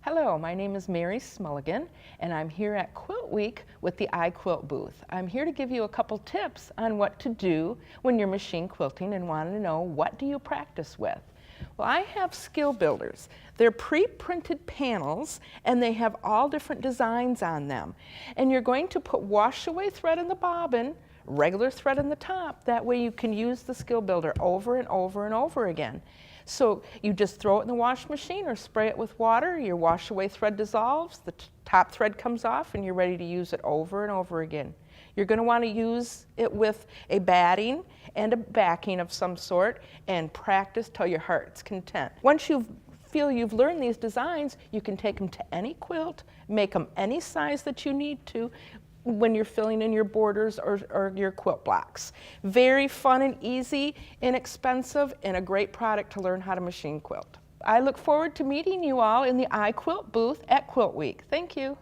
Hello, my name is Mary Smallegan, and I'm here at Quilt Week with the iQuilt booth. I'm here to give you a couple tips on what to do when you're machine quilting and want to know what do you practice with. Well, I have skill builders. They're pre-printed panels and they have all different designs on them. And you're going to put wash away thread in the bobbin, regular thread in the top. That way you can use the skill builder over and over and over again. So you just throw it in the wash machine or spray it with water, your wash away thread dissolves, the top thread comes off, and you're ready to use it over and over again. You're going to want to use it with a batting and a backing of some sort and practice till your heart's content. Once you feel you've learned these designs, you can take them to any quilt, make them any size that you need to when you're filling in your borders or your quilt blocks. Very fun and easy, inexpensive, and a great product to learn how to machine quilt. I look forward to meeting you all in the iQuilt booth at Quilt Week. Thank you.